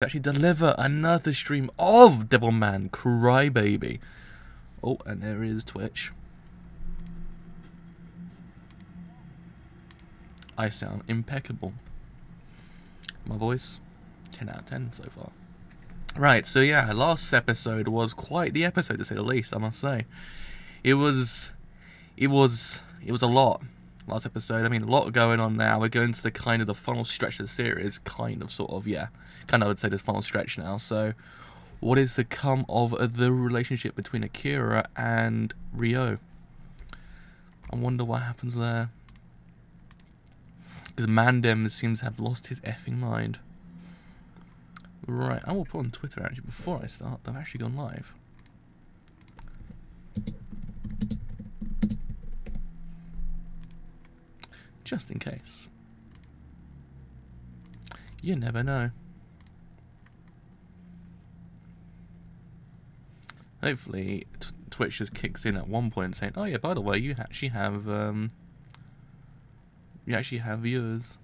actually deliver another stream of Devilman Crybaby. Oh, and there is Twitch. I sound impeccable. My voice, 10 out of 10 so far. Right, so yeah, last episode was quite the episode to say the least, I must say. It was a lot. Last episode, I mean, a lot going on now. We're going to the kind of the final stretch of the series, kind of, sort of, yeah. Kind of, I would say, this final stretch now. So, what is to come of the relationship between Akira and Ryo? I wonder what happens there. Because Mandem seems to have lost his effing mind. Right, I will put on Twitter actually before I start. I've actually gone live. Just in case. You never know. Hopefully, Twitch just kicks in at one point saying, "Oh yeah, by the way, you actually have viewers."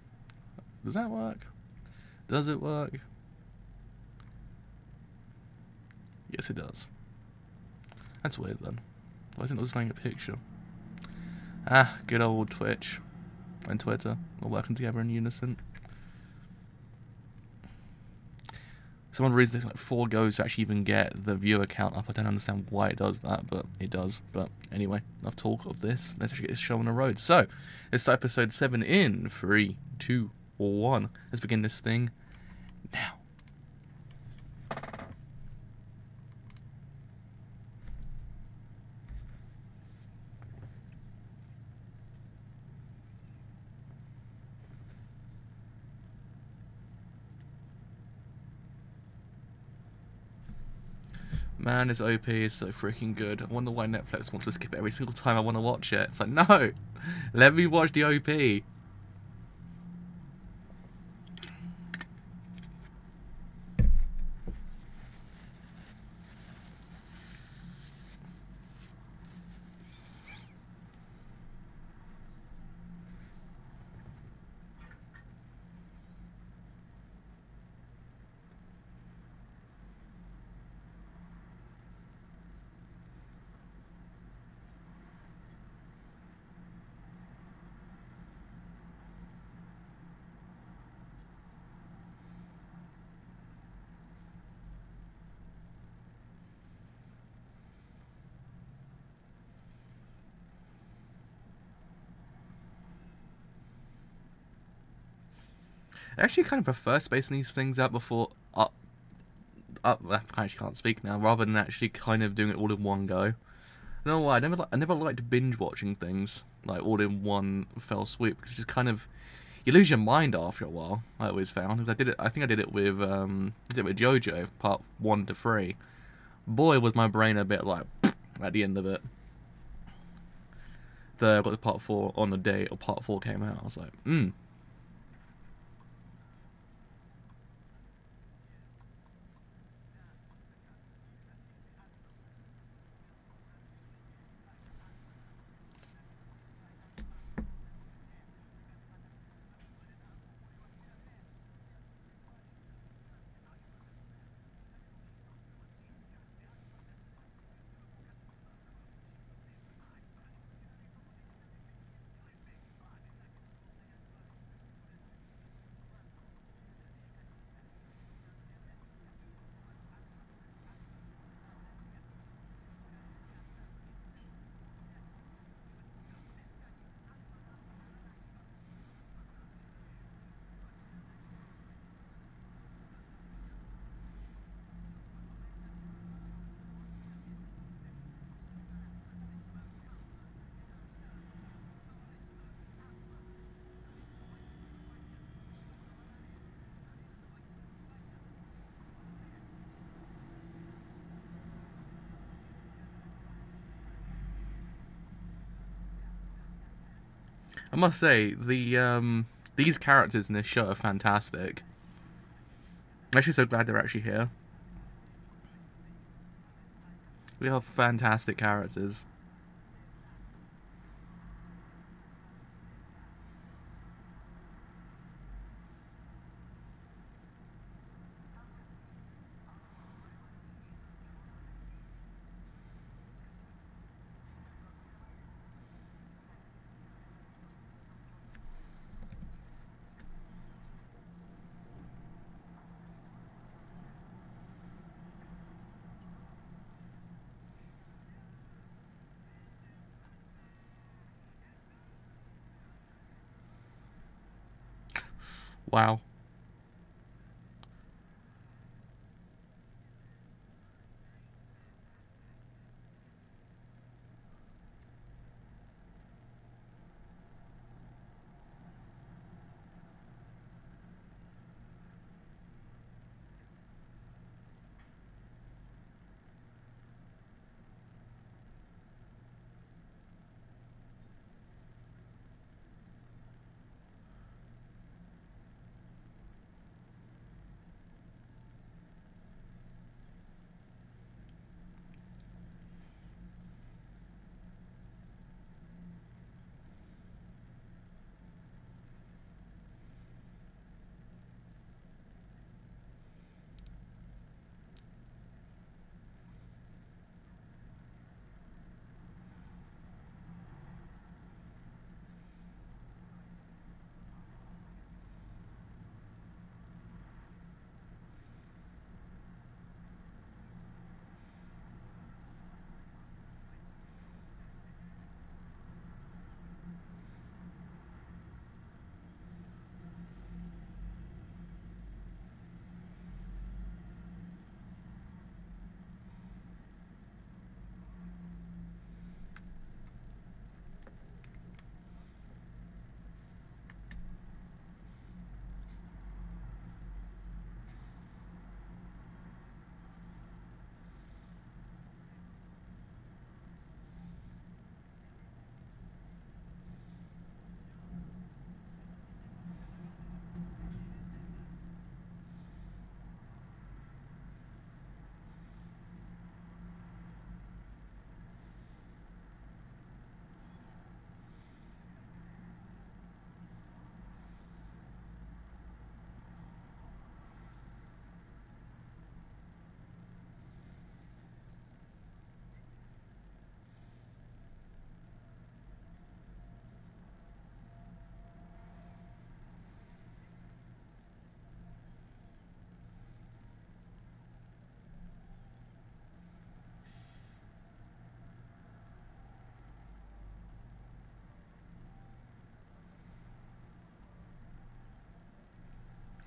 Does that work? Does it work? Yes, it does. That's weird then. Why isn't it displaying a picture? Ah, good old Twitch and Twitter all working together in unison. Some reason there's like 4 goes to actually even get the viewer count up. I don't understand why it does that, but it does. But anyway, enough talk of this. Let's actually get this show on the road. So, it's episode 7 in 3, 2, 1. Let's begin this thing now. Man, this OP is so freaking good. I wonder why Netflix wants to skip it every single time I want to watch it. It's like, no! Let me watch the OP. I actually kind of prefer spacing these things out before I actually can't speak now, rather than actually kind of doing it all in one go. I don't know why, I never liked binge watching things like all in one fell swoop, because it's just kind of, you lose your mind after a while. I always found, because I think I did it with JoJo part 1 to 3. Boy, was my brain a bit like at the end of it. I got to part 4 on the day or part 4 came out. I was like, I must say, these characters in this show are fantastic. I'm actually so glad they're actually here. We have fantastic characters. Wow.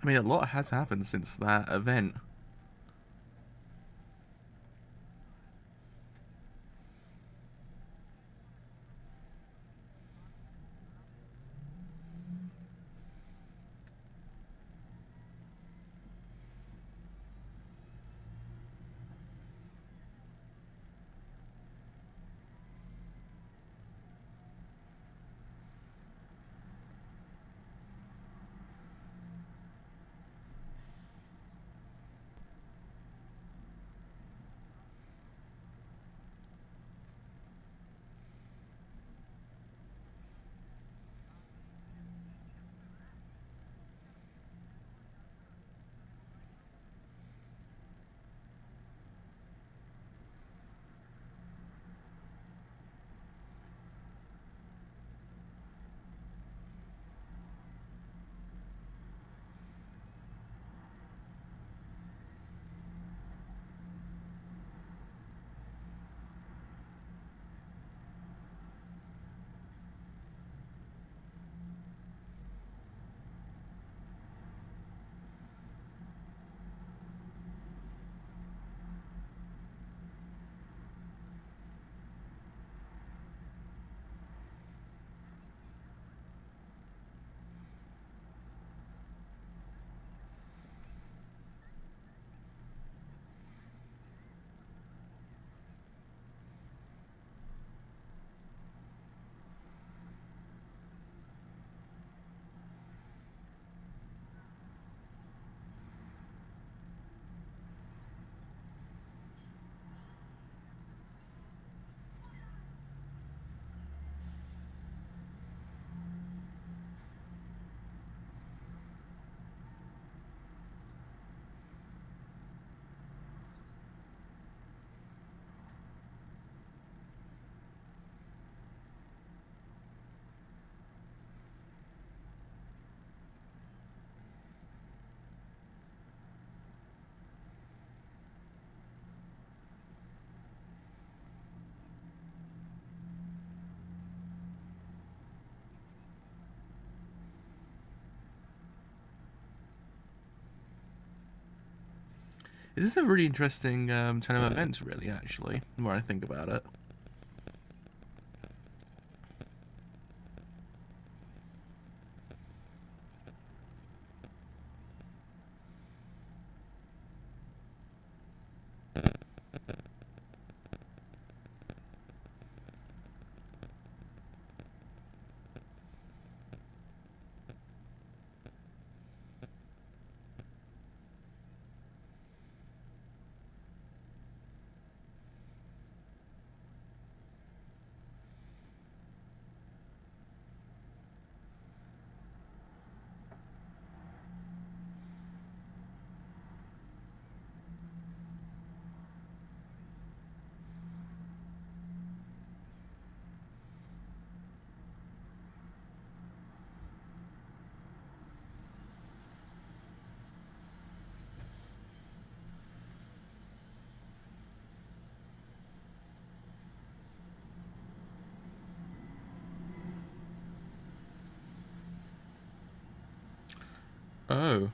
I mean, a lot has happened since that event. This is a really interesting turn of events, really, actually, the more I think about it. Oh.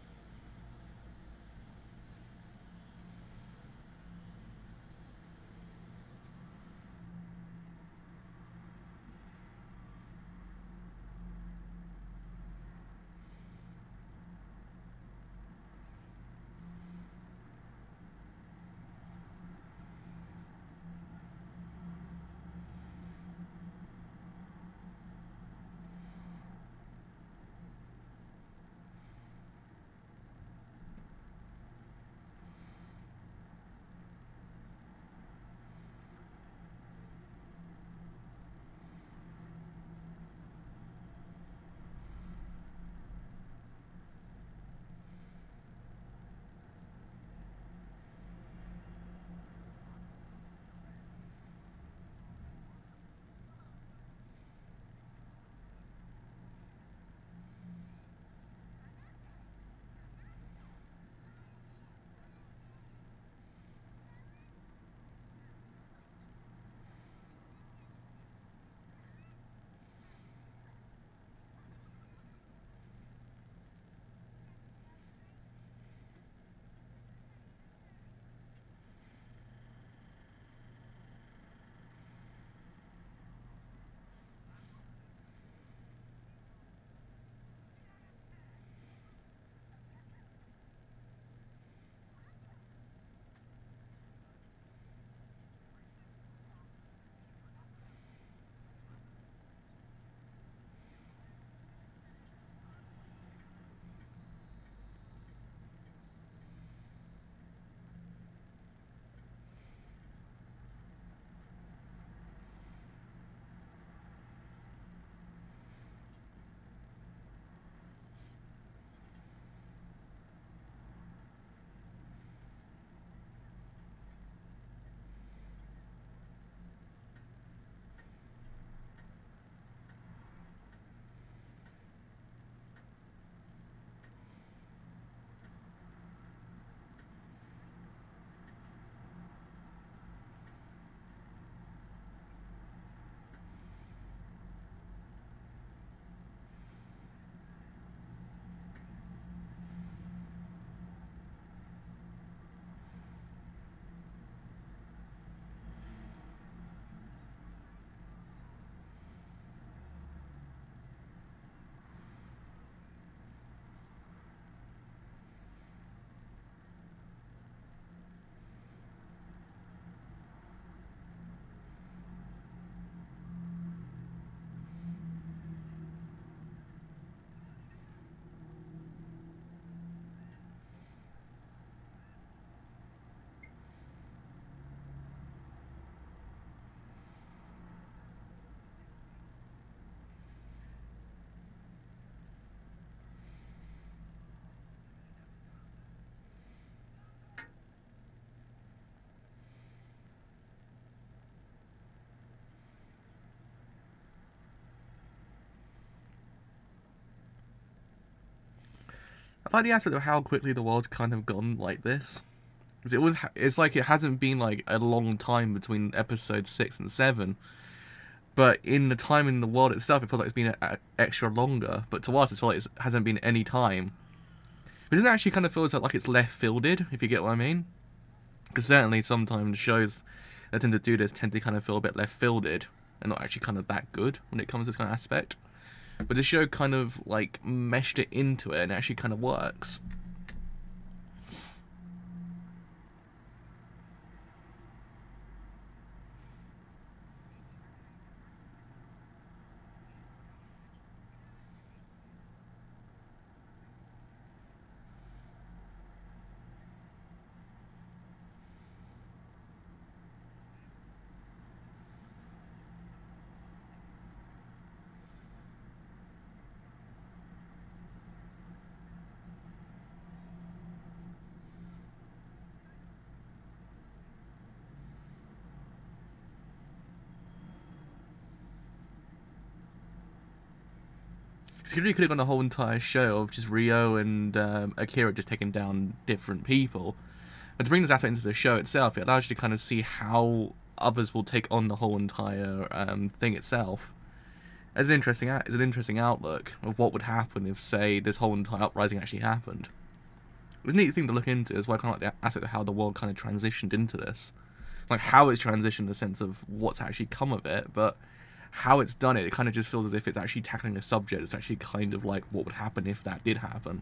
I like the aspect of how quickly the world's kind of gone like this. 'Cause it's like it hasn't been like a long time between episode 6 and 7. But in the time in the world itself, it feels like it's been extra longer. But to us, it feels like it hasn't been any time. But it doesn't actually kind of feel like it's left fielded, if you get what I mean. Because certainly sometimes shows that tend to do this tend to kind of feel a bit left-fielded and not actually kind of that good when it comes to this kind of aspect. But this show kind of like meshed it into it and it actually kind of works. He really could have gone the whole entire show of just Rio and Akira just taking down different people. But to bring this aspect into the show itself, it allows you to kind of see how others will take on the whole entire thing itself. It's an interesting outlook of what would happen if, say, this whole entire uprising actually happened. It's a neat thing to look into as well, kind of like the aspect of how the world kind of transitioned into this. Like how it's transitioned in the sense of what's actually come of it, but how it's done it kind of just feels as if it's actually tackling a subject. It's actually kind of like what would happen if that did happen.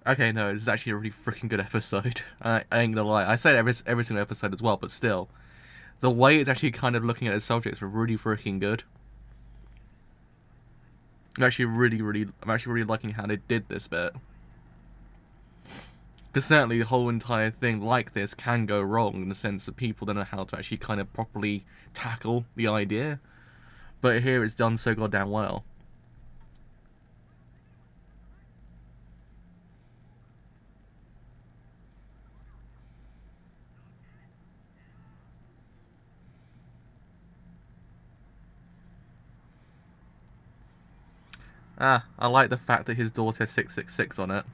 Okay, no, this is actually a really freaking good episode. I ain't gonna lie. I say it every single episode as well, but still, the way it's actually kind of looking at its subjects are really freaking good. I'm actually really liking how they did this bit. Because certainly the whole entire thing like this can go wrong in the sense that people don't know how to actually kind of properly tackle the idea. But here it's done so goddamn well. I like the fact that his door says 666 on it.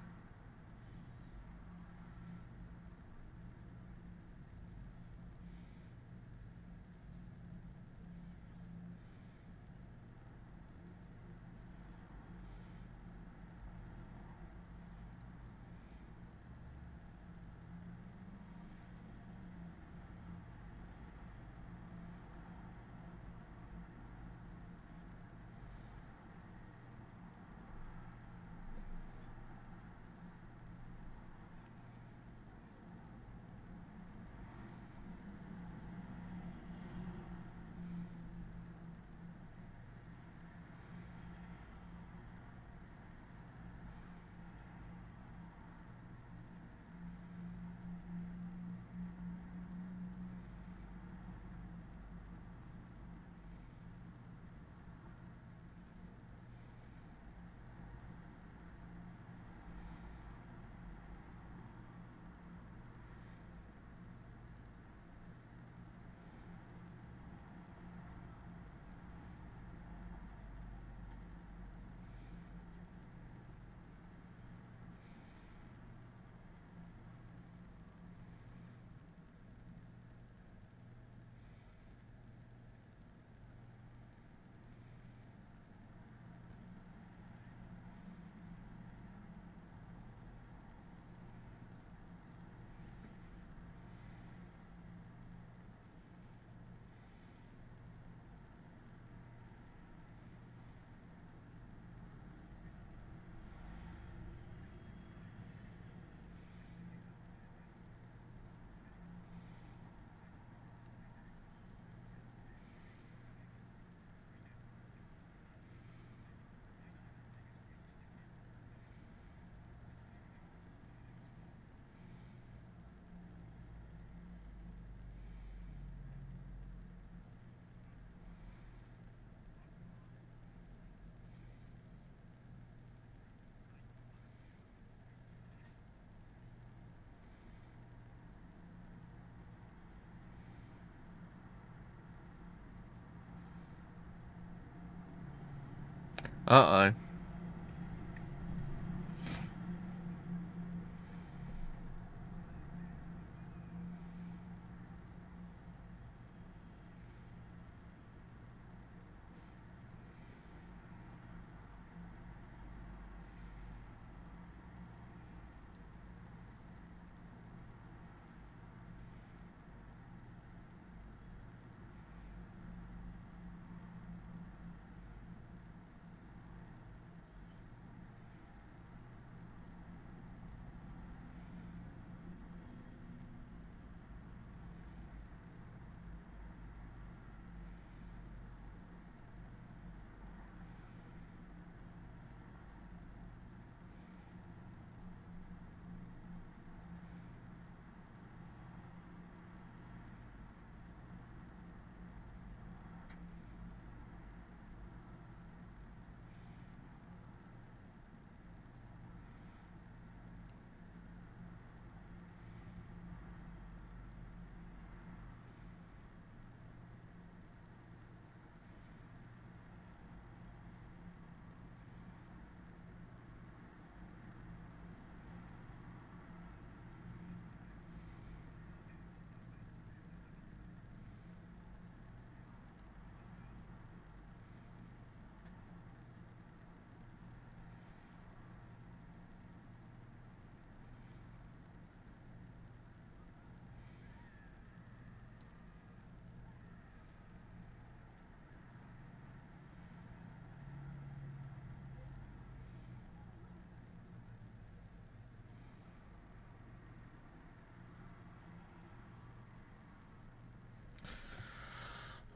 Uh-oh.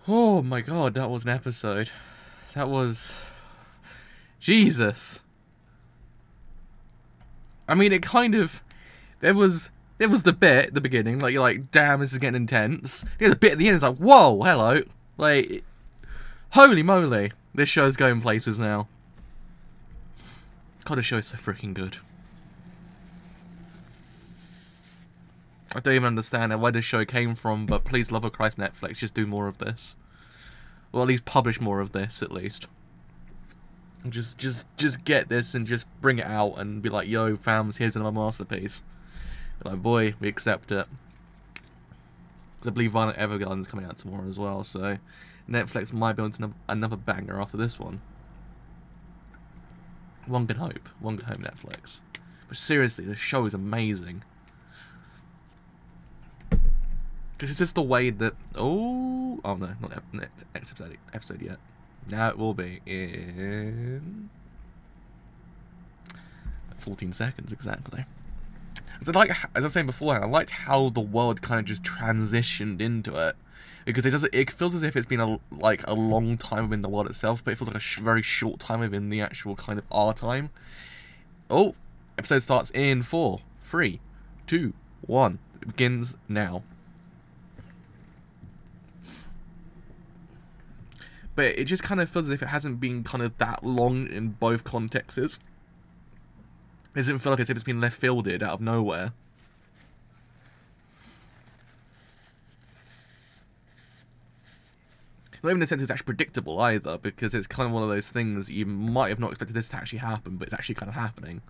Oh my god, that was an episode. That was... Jesus. I mean, it kind of... There was the bit at the beginning, like you're like, damn, this is getting intense. Yeah, the bit at the end is like, whoa, hello, like, holy moly, this show's going places now. God, this show is so freaking good. I don't even understand where this show came from, but please, love of Christ, Netflix, just do more of this. Or at least publish more of this, at least. Just get this and just bring it out and be like, yo, fams, here's another masterpiece. Be like, boy, we accept it. Because I believe Violent Evergarden's coming out tomorrow as well, so Netflix might be on to another banger after this one. One can hope. One can hope, Netflix. But seriously, this show is amazing. Because it's just the way that... Oh no, not next episode yet. Now it will be in 14 seconds exactly. So like, as I was saying before, I liked how the world kind of just transitioned into it, because it feels as if it's been a long time within the world itself, but it feels like a very short time within the actual kind of our time. Oh, episode starts in 4, 3, 2, 1. It begins now. But it just kind of feels as if it hasn't been kind of that long in both contexts. It doesn't feel like as if it's been left fielded out of nowhere. Not even in the sense it's actually predictable either, because it's kind of one of those things you might have not expected this to actually happen, but it's actually kind of happening.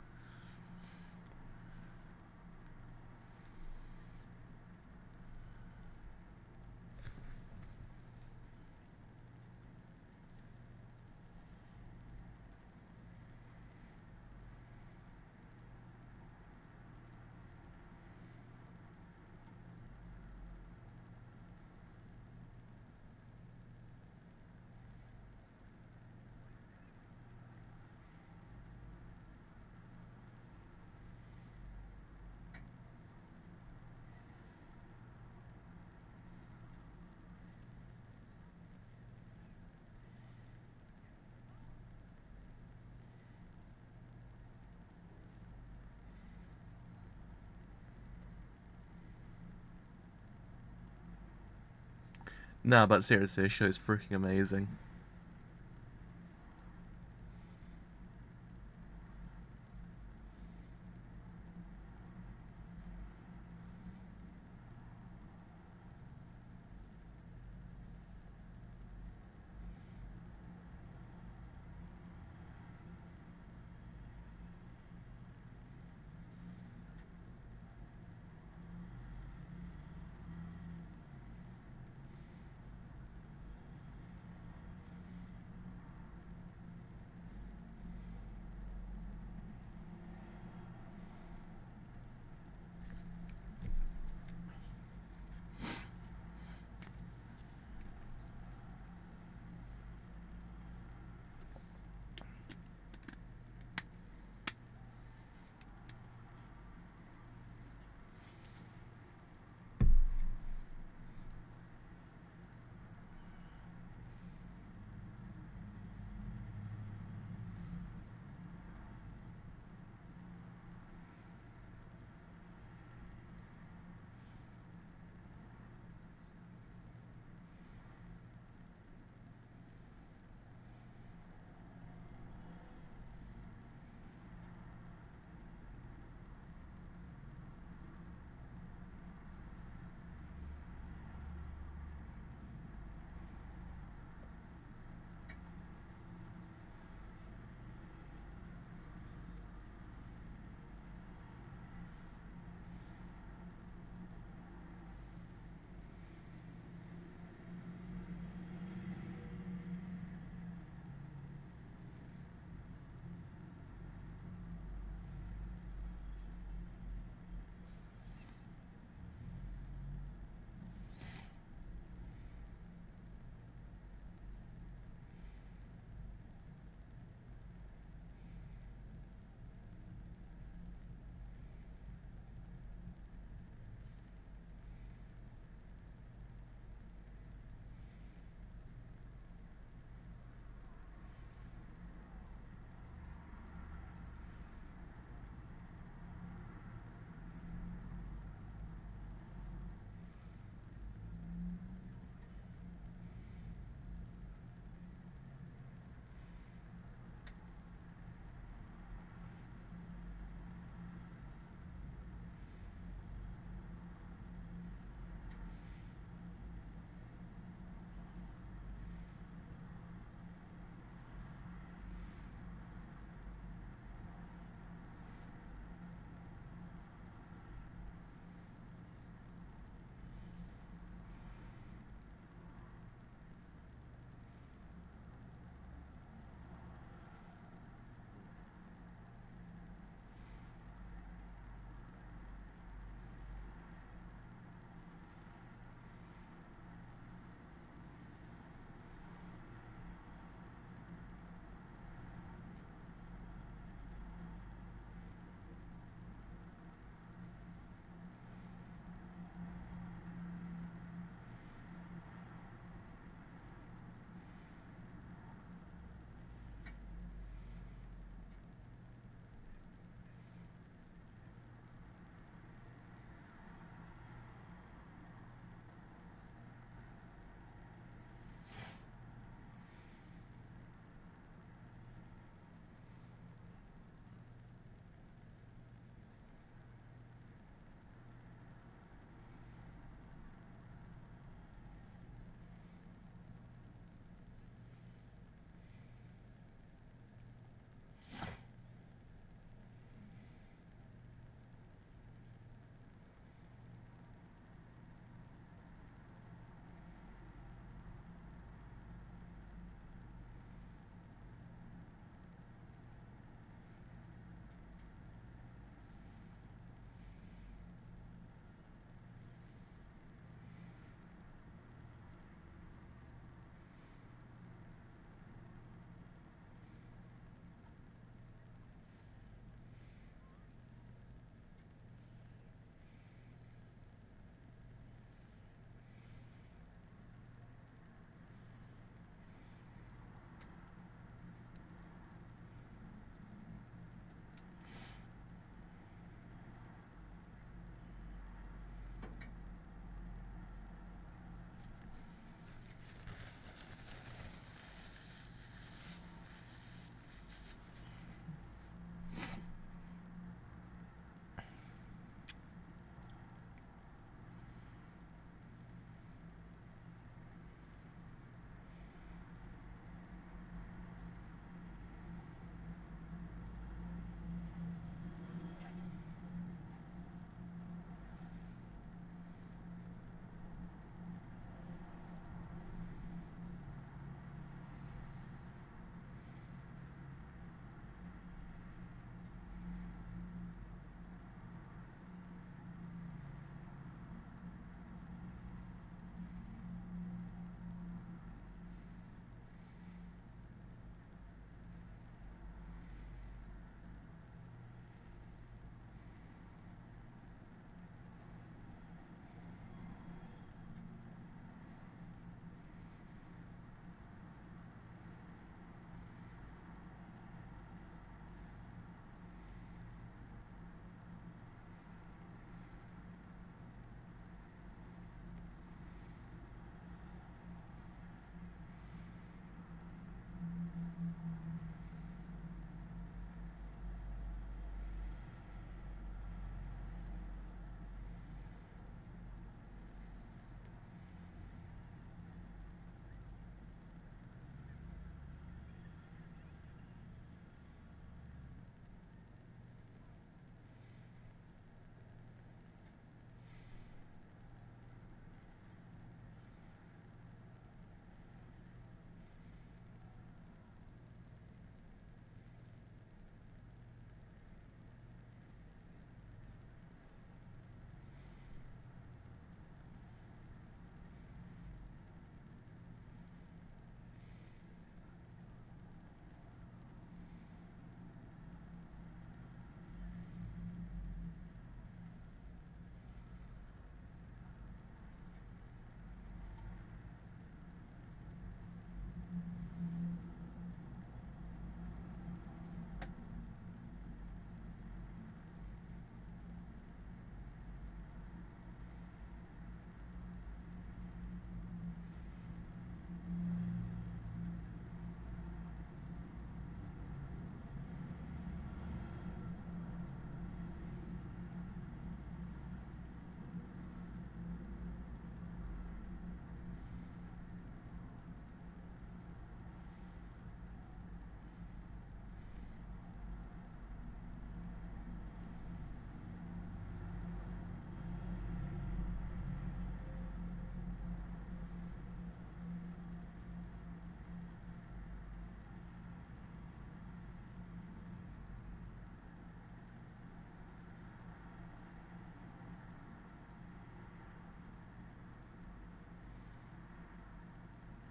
No, but seriously, this show is freaking amazing.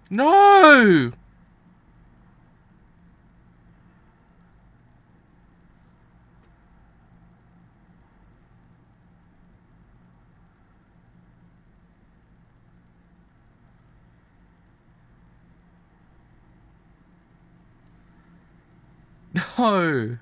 No! No!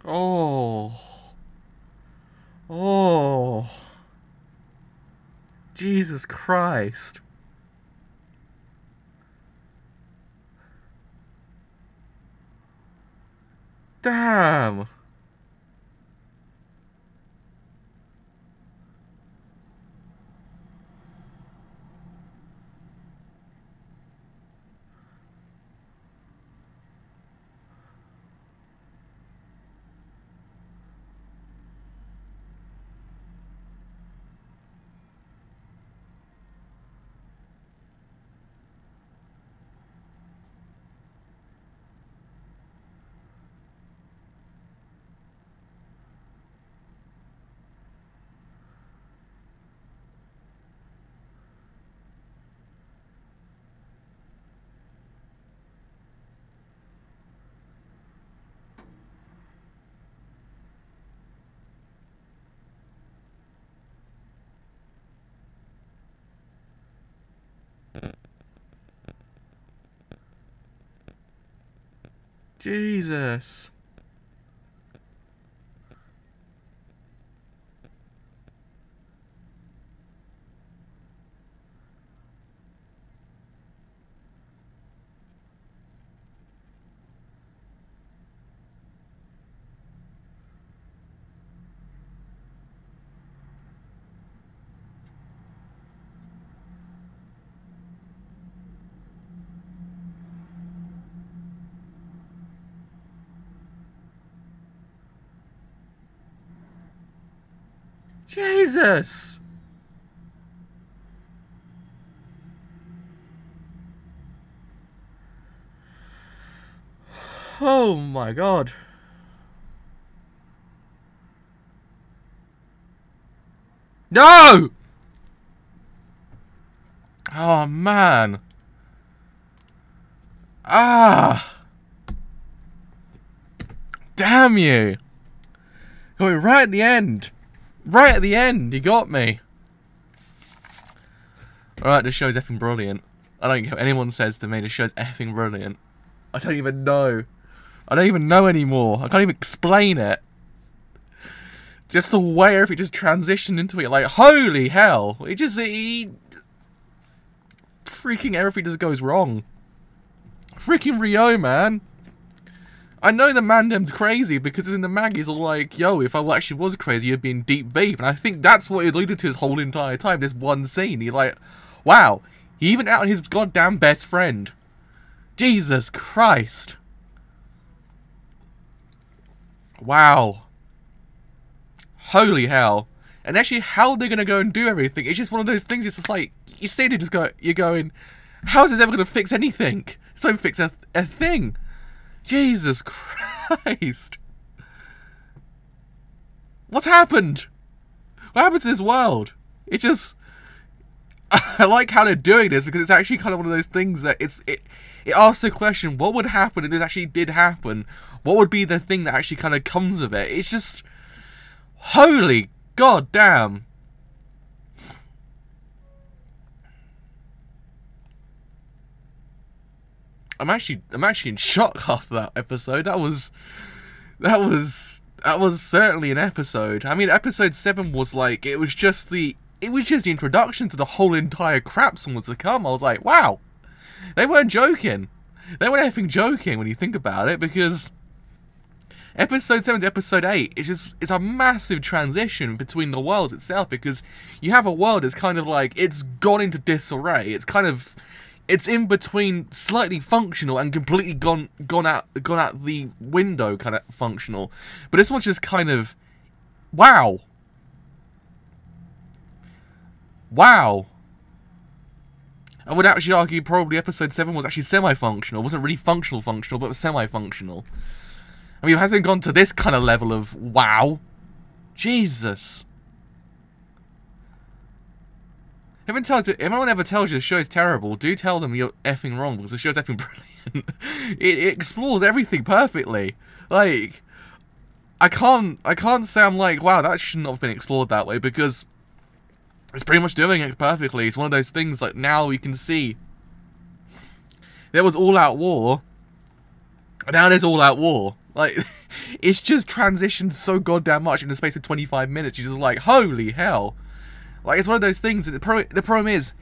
Oh. Oh. Jesus Christ. Damn. Jesus. Jesus. Oh my God. No! Oh man. Ah. Damn you. Oh, right at the end. Right at the end, you got me. Alright, this show's effing brilliant. I don't care what anyone says to me, this show's effing brilliant. I don't even know. I don't even know anymore. I can't even explain it. Just the way everything just transitioned into it, like, holy hell. Freaking everything just goes wrong. Freaking Rio, man. I know the man them's crazy because it's in the mag he's all like, yo, if I actually was crazy, you'd be in deep beef. And I think that's what he alluded to his whole entire time, this one scene. He's like, wow, he even out on his goddamn best friend. Jesus Christ. Wow. Holy hell. And actually, how they're going to go and do everything, it's just one of those things, it's just like, you see it, you're going, how is this ever going to fix anything? It's not even fix a thing. Jesus Christ. What's happened? What happened to this world? It just... I like how they're doing this because it's actually kind of one of those things that it asks the question, what would happen if this actually did happen? What would be the thing that actually kind of comes of it? It's just... Holy god damn. I'm actually in shock after that episode. That was certainly an episode. I mean, episode 7 was like, it was just the introduction to the whole entire crap song was to come. I was like, wow, they weren't joking. They weren't effing joking when you think about it, because episode 7 to episode 8 it's a massive transition between the worlds itself, because you have a world that's kind of like, it's gone into disarray. It's in between slightly functional and completely gone out the window kind of functional. But this one's just kind of, wow. Wow. I would actually argue probably episode 7 was actually semi-functional. It wasn't really functional, but it was semi-functional. I mean, it hasn't gone to this kind of level of wow. Jesus. If anyone ever tells you the show's terrible, do tell them you're effing wrong, because the show's effing brilliant. it explores everything perfectly. Like, I can't say I'm like, wow, that should not have been explored that way, because it's pretty much doing it perfectly. It's one of those things, like, now we can see there was all-out war, and now there's all-out war. Like, it's just transitioned so goddamn much in the space of 25 minutes. You're just like, holy hell. Like, it's one of those things. The problem is,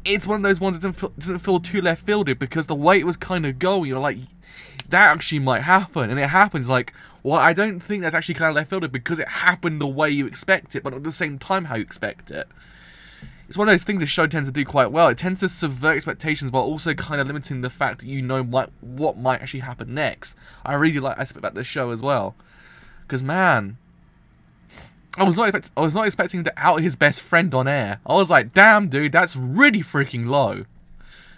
it's one of those ones that doesn't feel too left fielded, because the way it was kind of going, you're like, that actually might happen. And it happens like, well, I don't think that's actually kind of left fielded, because it happened the way you expect it, but at the same time how you expect it. It's one of those things the show tends to do quite well. It tends to subvert expectations while also kind of limiting the fact that you know what might actually happen next. I really like that aspect about this show as well. Because, man, I was not expecting him to out his best friend on air. I was like, damn, dude, that's really freaking low.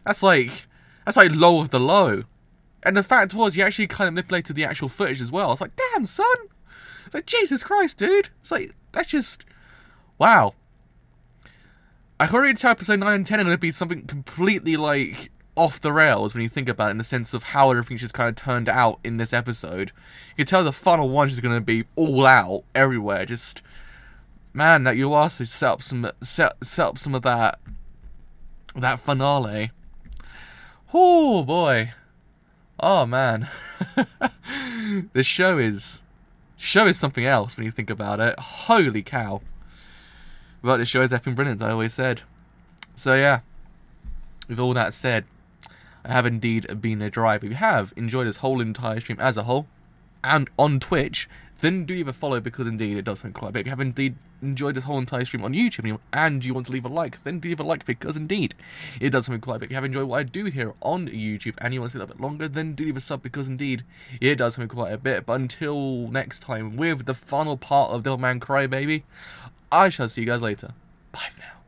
That's like low of the low. And the fact was, he actually kind of manipulated the actual footage as well. I was like, damn, son. It's like, Jesus Christ, dude. It's like, that's just, wow. I can already tell episode 9 and 10 are going to be something completely, like, off the rails when you think about it, in the sense of how everything's just kind of turned out in this episode. You can tell the final one is going to be all out, everywhere. Just, man, that you also set up some of that finale. Oh, boy. Oh, man. This show is something else when you think about it. Holy cow. But this show is effing brilliant, as I always said. So yeah, with all that said, I have indeed been a drive. If you have enjoyed this whole entire stream as a whole, and on Twitch, then do leave a follow, because indeed it does something quite big. If you have indeed enjoyed this whole entire stream on YouTube and you want to leave a like, then do leave a like, because indeed it does something quite big. If you have enjoyed what I do here on YouTube and you want to see that a bit longer, then do leave a sub, because indeed it does something quite a bit. But until next time, with the final part of Devilman Crybaby, I shall see you guys later. Bye for now.